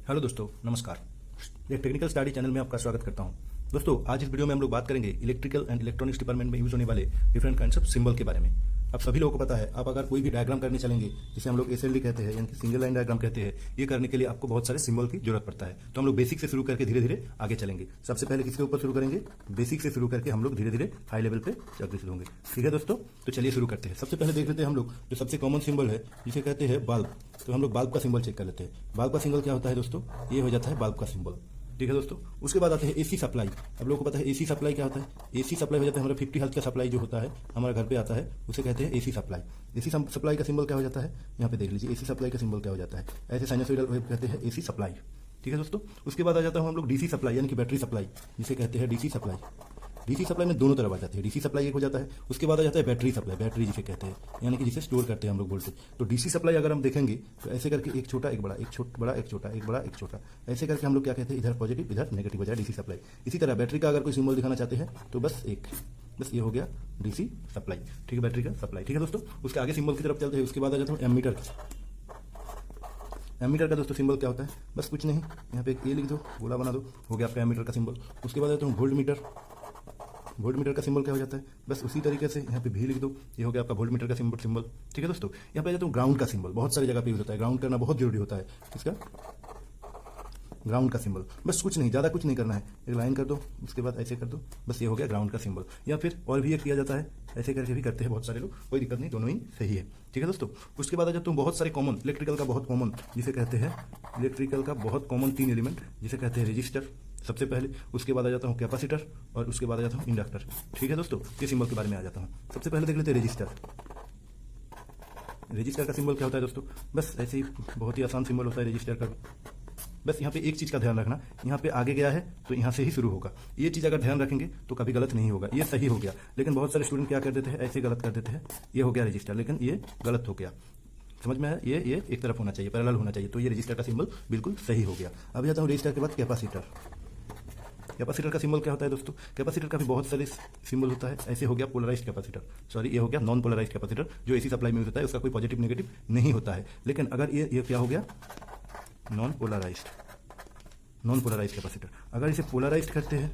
Hello दोस्तों, नमस्कार। एक टेक्निकल स्टडी चैनल में आपका स्वागत करता हूं। दोस्तों, आज इस वीडियो में हम लोग बात करेंगे इलेक्ट्रिकल एंड इलेक्ट्रॉनिक्स डिपार्टमेंट में यूज होने वाले डिफरेंट काइंड्स ऑफ सिंबल के बारे में। आप सभी लोगों को पता है, आप अगर कोई भी डायग्राम करने चलेंगे, जिसे हम लोग एसएलडी कहते हैं, यानी कि सिंगल लाइन डायग्राम कहते हैं, ये करने के लिए आपको बहुत सारे सिंबल की जरूरत पड़ता है। तो हम लोग बेसिक से शुरू करके धीरे धीरे आगे चलेंगे। सबसे पहले किसके ऊपर शुरू करेंगे? बेसिक से शुरू करके हम लोग धीरे धीरे हाई लेवल पे अग्रसर होंगे। ठीक है दोस्तों, तो चलिए शुरू करते हैं। सबसे पहले देख लेते हैं हम लोग जो सबसे कॉमन सिंबल है, जिसे कहते हैं बल्ब। तो हम लोग बल्ब का सिंबल चेक कर लेते हैं। बल्ब का सिंबल क्या होता है दोस्तों? ये हो जाता है बल्ब का सिंबल। ठीक है दोस्तों, उसके बाद आते हैं एसी सप्लाई। अब लोगों को पता है एसी सप्लाई क्या होता है। एसी सप्लाई हो जाता है हमारा 50 हर्ट्ज का सप्लाई जो होता है हमारे घर पे आता है, उसे कहते हैं एसी सप्लाई। एसी सप्लाई का सिंबल क्या हो जाता है? यहाँ पे देख लीजिए, एसी सप्लाई का सिंबल क्या हो जाता है। ऐसे साइनसॉइडल वेव कहते हैं एसी सप्लाई। ठीक है दोस्तों, उसके बाद आ जाता हूँ हम लोग डीसी सप्लाई, यानी कि बैटरी सप्लाई, जिसे कहते हैं डीसी सप्लाई। डीसी सप्लाई में दोनों तरफ आ जाती है। डीसी सप्लाई एक हो जाता है, उसके बाद आ जाता है बैटरी सप्लाई, बैटरी जिसे कहते हैं, यानी कि जिसे स्टोर करते हैं हम लोग वोल्टेज। तो डीसी सप्लाई अगर हम देखेंगे तो ऐसे करके एक छोटा एक बड़ा, एक छोटा बड़ा एक छोटा, एक बड़ा एक छोटा, ऐसे करके हम लोग क्या कहते हैं, इधर पॉजिटिव इधर नेगेटिव हो जाए डीसी सप्लाई। इसी तरह बैटरी का अगर कोई सिंबल दिखाना चाहते हैं तो बस ये हो गया डीसी सप्लाई। ठीक है, बैटरी का सप्लाई। ठीक है दोस्तों, उसके आगे सिंबल की तरफ चलते हैं। उसके बाद आ जाता हूँ एमीटर। एमीटर का दोस्तों सिंबल क्या होता है? बस कुछ नहीं, यहाँ पे एक ए लिख दो, गोला बना दो, हो गया आपका एमीटर का सिंबल। उसके बाद आता हूँ वोल्ट मीटर। वोल्ट मीटर का सिंबल क्या हो जाता है? बस उसी तरीके से यहाँ पे भी लिख दो, ये हो गया आपका वोल्ट मीटर का सिंबल। ठीक है दोस्तों, यहाँ पे आ जाता हूँ ग्राउंड का सिंबल। बहुत सारी जगह पे यूज होता है, ग्राउंड करना बहुत जरूरी होता है। इसका ग्राउंड का सिंबल, बस कुछ नहीं, ज़्यादा कुछ नहीं करना है, एक लाइन कर दो, उसके बाद ऐसे कर दो, बस ये हो गया ग्राउंड का सिंबल। या फिर और भी एक किया जाता है, ऐसे करके भी करते हैं बहुत सारे लोग, कोई दिक्कत नहीं, दोनों ही सही है। ठीक है दोस्तों, उसके बाद आ जाता हूँ बहुत सारे कॉमन, इलेक्ट्रिकल का बहुत कॉमन, जिसे कहते हैं इलेक्ट्रिकल का बहुत कॉमन 3 एलिमेंट, जिसे कहते हैं रजिस्टर सबसे पहले। उसके बाद आ जाता हूँ कैपेसिटर, और उसके बाद आ जाता हूँ इंडक्टर। ठीक है दोस्तों, ये सिंबल के बारे में आ जाता हूँ। सबसे पहले देख लेते हैं रजिस्टर। रजिस्टर का सिंबल क्या होता है दोस्तों? बस ऐसे ही बहुत ही आसान सिंबल होता है रजिस्टर का। बस यहाँ पे एक चीज़ का ध्यान रखना, यहाँ पे आगे गया है तो यहाँ से ही शुरू होगा। ये चीज़ अगर ध्यान रखेंगे तो कभी गलत नहीं होगा, ये सही हो गया। लेकिन बहुत सारे स्टूडेंट क्या कर देते हैं, ऐसे गलत कर देते हैं, ये हो गया रजिस्टर, लेकिन ये गलत हो गया। समझ में आया? ये एक तरफ होना चाहिए, पैरेलल होना चाहिए। तो ये रजिस्टर का सिंबल बिल्कुल सही हो गया। अब जाता हूँ रजिस्टर के बाद कैपेसिटर। कैपेसिटर का सिंबल क्या होता है दोस्तों? कैपेसिटर का भी बहुत सारे सिंबल होता है। ऐसे हो गया पोलराइज्ड कैपेसिटर, सॉरी ये हो गया नॉन पोलराइज्ड कैपेसिटर, जो एसी सप्लाई में यूज होता है, उसका कोई पॉजिटिव नेगेटिव नहीं होता है। लेकिन अगर ये क्या हो गया, नॉन पोलराइज्ड कैपेसिटर। अगर इसे पोलराइज्ड करते हैं,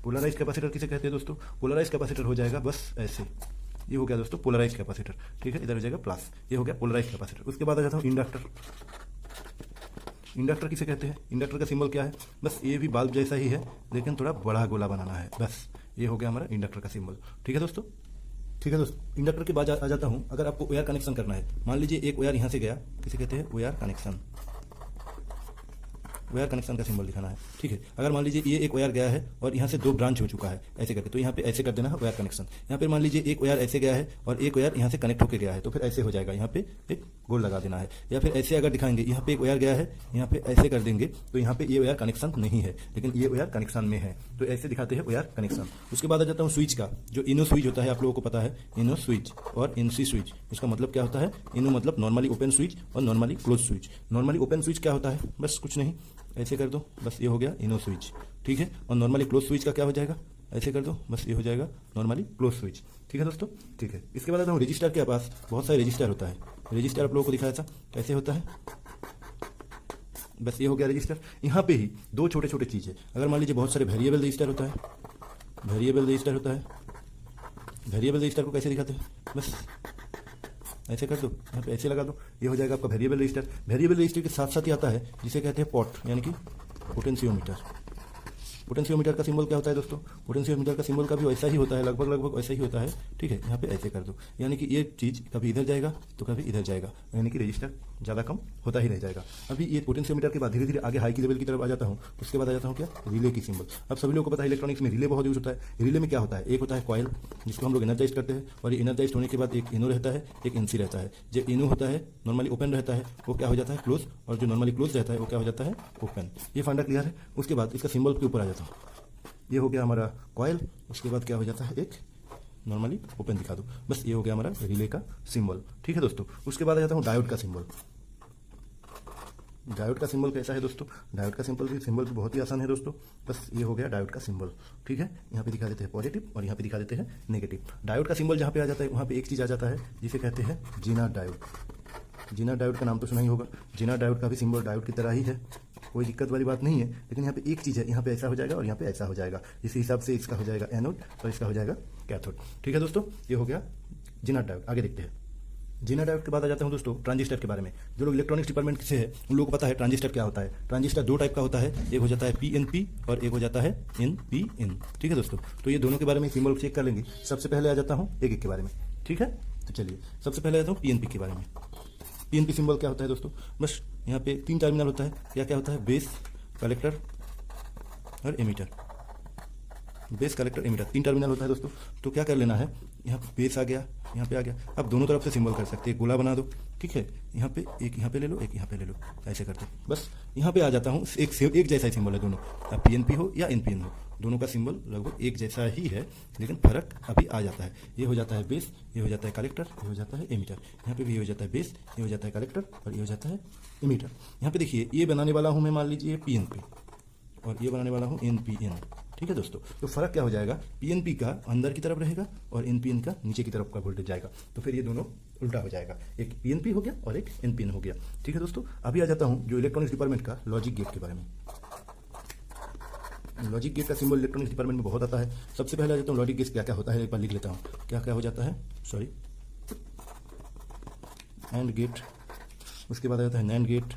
पोलराइज्ड कैपेसिटर किसे कहते हैं दोस्तों? पोलराइज्ड कैपेसिटर हो जाएगा बस ऐसे, ये हो गया दोस्तों पोलराइज्ड कैपेसिटर। ठीक है, इधर हो जाएगा प्लस, ये हो गया पोलराइज्ड कैपेसिटर। उसके बाद आ जाता हूँ इंडक्टर। इंडक्टर किसे कहते हैं? इंडक्टर का सिंबल क्या है? बस ये भी बल्ब जैसा ही है, लेकिन थोड़ा बड़ा गोला बनाना है, बस ये हो गया हमारा इंडक्टर का सिंबल। ठीक है दोस्तों, ठीक है दोस्तों, इंडक्टर के बाद आ जाता हूँ, अगर आपको वायर कनेक्शन करना है, मान लीजिए एक वायर यहाँ से गया, किसे कहते हैं? Wire connection. वायर कनेक्शन का सिंबल दिखाना है। ठीक है, अगर मान लीजिए ये एक वायर गया है और यहाँ से 2 ब्रांच हो चुका है ऐसे करके, तो यहाँ पे ऐसे कर देना है वायर कनेक्शन। यहाँ पे मान लीजिए एक वायर ऐसे गया है और एक वायर यहाँ से कनेक्ट होकर गया है, तो फिर ऐसे हो जाएगा, यहाँ पे एक गोल लगा देना है। या फिर ऐसे अगर दिखाएंगे, यहाँ पे एक वायर गया है, यहाँ पे ऐसे कर देंगे, तो यहाँ पे ये वायर कनेक्शन नहीं है, लेकिन ये वायर कनेक्शन में है, तो ऐसे दिखाते हैं वायर कनेक्शन। उसके बाद आ जाता हूँ स्विच का, जो इनो स्विच होता है, आप लोगों को पता है इनो स्विच और इनसी स्विच। इसका मतलब क्या होता है? इनो मतलब नॉर्मली ओपन स्विच और normally close switch. Normally open switch क्या होता है? बस कुछ नहीं, ऐसे कर दो, बस ये हो गया इनो स्विच। ठीक है, और नॉर्मली क्लोज स्विच का क्या हो जाएगा? ऐसे कर दो, बस ये हो जाएगा नॉर्मली क्लोज स्विच। ठीक है दोस्तों, ठीक है। इसके बाद आता हूँ रजिस्टर के पास बहुत सारे रजिस्टर होता है। रजिस्टर आप लोगों को दिखाया था कैसे होता है, बस ये हो गया रजिस्टर। यहाँ पे ही 2 छोटे छोटे चीज़ है। अगर मान लीजिए बहुत सारे वेरिएबल रजिस्टर होता है, वेरिएबल रजिस्टर होता है, वेरिएबल रजिस्टर को कैसे दिखाते हैं? बस ऐसे कर दो, यहाँ पे ऐसे लगा दो, ये हो जाएगा आपका वेरिएबल रजिस्टर। वेरिएबल रजिस्टर के साथ साथ ही आता है जिसे कहते हैं पॉट, यानी कि पोटेंशियोमीटर। पोटेंशियोमीटर का सिंबल क्या होता है दोस्तों? पोटेंशियोमीटर का सिंबल का भी वैसा ही होता है, लगभग वैसा ही होता है। ठीक है, यहाँ पे ऐसे कर दो, यानी कि ये चीज़ कभी इधर जाएगा तो कभी इधर जाएगा, यानी कि रजिस्टर ज़्यादा कम होता ही रह जाएगा। अभी ये पोटेंशियोमीटर के बाद धीरे धीरे आगे हाई की लेवल की तरफ आ जाता हूँ। उसके बाद आ जाता हूँ क्या, रिले की सिंबल। अब सभी लोगों को पता है इलेक्ट्रॉनिक्स में रिले बहुत यूज होता है। रिले में क्या होता है? एक होता है कॉयल, जिसको हम लोग एनर्जाइज करते हैं, और ये एनर्जाइज होने के बाद एक इनो रहता है, एक इनसी रहता है। जो इनो होता है नॉर्मली ओपन रहता है, वो क्या हो जाता है? क्लोज, और जो नॉर्मली क्लोज रहता है वो क्या हो जाता है? ओपन। ये फंडा क्लियर है? उसके बाद इसका सिंबल के ऊपर आ जाता हूँ, ये हो गया हमारा कॉयल। उसके बाद क्या हो जाता है? एक नॉर्मली ओपन दिखा दो, बस ये हो गया हमारा रिले का सिंबल। ठीक है दोस्तों, उसके बाद आ जाता हूँ डायोड का सिंबल। डायोड का सिंबल कैसा है दोस्तों? डायोड का सिंबल भी बहुत ही आसान है दोस्तों, बस ये हो गया डायोड का सिंबल। ठीक है, यहाँ पे दिखा देते हैं पॉजिटिव और यहाँ पे दिखा देते हैं नेगेटिव। डायोड का सिंबल जहाँ पे आ जाता है वहाँ पे एक चीज़ आ जाता है जिसे कहते हैं जीना डायोड। जीनर डायोड का नाम तो सुना ही होगा। जीनर डायोड का भी सिंबल डायोड की तरह ही है, कोई दिक्कत वाली बात नहीं है। लेकिन यहाँ पे एक चीज़ है, यहाँ पे ऐसा हो जाएगा और यहाँ पे ऐसा हो जाएगा। इस हिसाब से इसका हो जाएगा एनोड और इसका हो जाएगा कैथोड। ठीक है दोस्तों, ये हो गया जीनर डायोड। आगे देखते हैं। जीनर डायोड के बाद आ जाता हूँ दोस्तों ट्रांजिस्टर के बारे में। जो लोग इलेक्ट्रॉनिक्स डिपार्टमेंट से है उन लोगों को पता है ट्रांजिस्टर क्या होता है। ट्रांजिस्टर दो टाइप का होता है, एक हो जाता है PNP और एक हो जाता है NPN। ठीक है दोस्तों, तो ये दोनों के बारे में सिंबल चेक कर लेंगे। सबसे पहले आ जाता हूँ एक एक के बारे में। ठीक है, तो चलिए सबसे पहले आ जाता हूँ PNP के बारे में। PNP सिंबल क्या होता है दोस्तों? बस यहाँ पे 3 टर्मिनल होता है। क्या होता है? बेस, कलेक्टर और emitter. Base, collector, emitter 3 terminal होता है दोस्तों। तो क्या कर लेना है, यहाँ पे बेस आ गया, यहाँ पे आ गया। अब दोनों तरफ से सिंबल कर सकते हैं, गोला बना दो। ठीक है, यहाँ पे एक यहाँ पे ले लो, एक यहाँ पे ले लो, ऐसे करते बस यहाँ पे आ जाता हूँ। एक जैसा ही सिंबल है दोनों, अब PNP हो या NPN हो, दोनों का सिंबल लगभग एक जैसा ही है, लेकिन फर्क अभी आ जाता है। ये हो जाता है बेस, ये हो जाता है कलेक्टर, ये हो जाता है एमीटर। यहाँ पे भी ये हो जाता है बेस, ये हो जाता है कलेक्टर और ये हो जाता है एमीटर। यहाँ पे देखिए, ये बनाने वाला हूँ मैं, मान लीजिए PNP, और ये बनाने वाला हूँ NPN। ठीक है दोस्तों, तो फर्क क्या हो जाएगा, PNP का अंदर की तरफ रहेगा और NPN का नीचे की तरफ का वोल्टेज जाएगा। तो फिर ये दोनों उल्टा हो जाएगा, एक PNP हो गया और एक NPN हो गया। ठीक है दोस्तों, अभी आ जाता हूँ जो इलेक्ट्रॉनिक्स डिपार्टमेंट का लॉजिक गेट के बारे में। लॉजिक गेट का सिंबल इलेक्ट्रॉनिक्स डिपार्टमेंट में बहुत आता है। सबसे पहले आ जाता हूँ लॉजिक गेट क्या क्या होता है, एक बार लिख लेता हूँ। क्या हो जाता है, सॉरी, एंड गेट, उसके बाद आ जाता है नैंड गेट,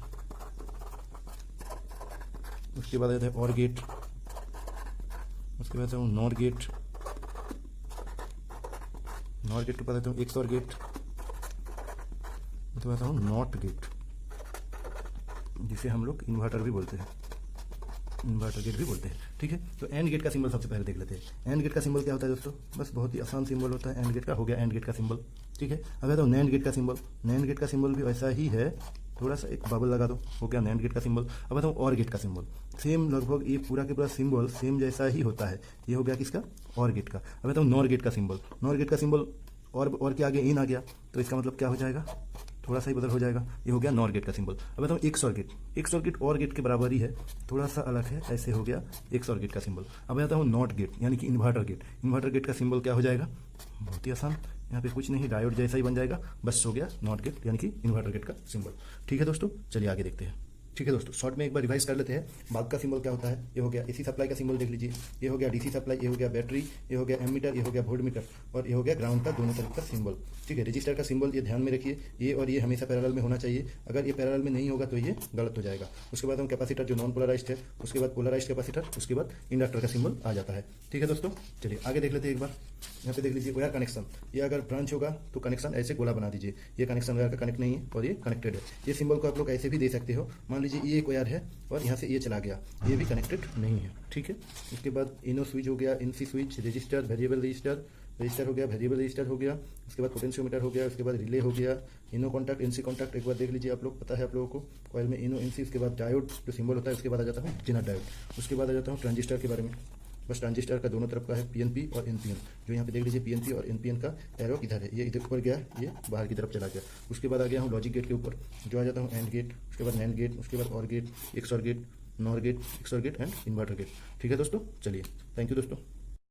उसके बाद आ जाता है और गेट, उसके बाद आता हूँ नॉर गेट, नॉर गेट के बाद आता हूँ एक्सॉर गेट, उसके बाद आता हूँ नॉट गेट, जिसे हम लोग इन्वर्टर भी बोलते हैं, इन्वर्टर गेट भी बोलते हैं। ठीक है, तो एंड गेट का सिंबल सबसे पहले देख लेते हैं। एंड गेट का सिंबल क्या होता है दोस्तों? बस बहुत ही आसान सिंबल होता है एंड गेट का, हो गया एंड गेट का सिंबल। ठीक है, अब आता हूँ नैंड गेट का सिंबल। नैंड गेट का सिंबल भी वैसा ही है, थोड़ा सा एक बबल लगा दो, हो गया नैंड गेट का सिंबल। अब आता हूँ और गेट का सिंबल। सेम लगभग ये पूरा के पूरा सिंबल सेम जैसा ही होता है। ये हो गया किसका? और गेट का। अब आता हूँ नॉर गेट का सिंबल। नॉर गेट का सिंबल और के आगे इन आ गया, तो इसका मतलब क्या हो जाएगा, थोड़ा सा ही बदल हो जाएगा। ये हो गया नॉर गेट का सिंबल। अब बताऊँ एक्सॉर गेट। एक्सॉर गेट और गेट के बराबर ही है, थोड़ा सा अलग है, ऐसे हो गया एक्सॉर गेट का सिंबल। अब आता हूँ नॉट गेट, यानी कि इन्वर्टर गेट। इन्वर्टर गेट का सिंबल क्या हो जाएगा, बहुत ही आसान, यहाँ पे कुछ नहीं, डायोड जैसा ही बन जाएगा, बस हो गया नॉट गेट यानी कि इन्वर्टर गेट का सिंबल। ठीक है दोस्तों, चलिए आगे देखते हैं। ठीक है दोस्तों, शॉर्ट में एक बार रिवाइज कर लेते हैं। बाग का सिंबल क्या होता है, ये हो गया AC सप्लाई का सिंबल देख लीजिए, ये हो गया DC सप्लाई, ये हो गया बैटरी, ये हो गया एमीटर, ये हो गया वोल्ट मीटर और ये हो गया ग्राउंड का दोनों तरफ का सिंबल। ठीक है, रजिस्टर का सिंबल ये ध्यान में रखिए, ये और ये हमेशा पैरेलल में होना चाहिए। अगर ये पैरेलल में नहीं होगा तो ये गलत हो जाएगा। उसके बाद हम कैपेसिटर जो नॉन पोलराइज्ड है, उसके बाद पोलराइज्ड कैपेसिटर, उसके बाद इंडक्टर का सिंबल आ जाता है। ठीक है दोस्तों, चलिए आगे देख लेते हैं। एक बार यहाँ पे देख लीजिए वायर कनेक्शन, ये अगर ब्रांच होगा तो कनेक्शन ऐसे गोला बना दीजिए। ये कनेक्शन वायर का कनेक्ट नहीं है और ये कनेक्टेड है। ये सिंबल को आप लोग ऐसे भी दे सकते हो, मान लीजिए ये एक वायर है और यहाँ से ये चला गया, ये भी कनेक्टेड नहीं है। ठीक है, उसके बाद इनो स्विच हो गया, इनसी switch, register, variable register, register हो गया, वेरिएबल रजिस्टर हो गया, उसके बाद पोटेंशियोमीटर हो गया, उसके बाद रिले हो गया, इनो कॉन्टैक्ट, एनसी कॉन्टैक्ट एक बार देख लीजिए आप लोग, पता है आप लोगों को, कॉइल में इनो एनसी, उसके बाद डायोड जो सिंबल होता है, उसके बाद आ जाता हूँ जिनर डायोड। उसके बाद आ जाता हूँ ट्रांजिस्टर के बारे में। बस ट्रांजिस्टर का दोनों तरफ का है PNP और NPN, जो यहाँ पे देख लीजिए PNP और NPN का एरो इधर है, ये इधर ऊपर गया, ये बाहर की तरफ चला गया। उसके बाद आ गया हूँ लॉजिक गेट के ऊपर, जो आ जाता हूँ एंड गेट, उसके बाद नैंड गेट, उसके बाद OR gate, XOR gate, NOR gate, XOR gate and inverter gate. ठीक है दोस्तों, चलिए, थैंक यू दोस्तों।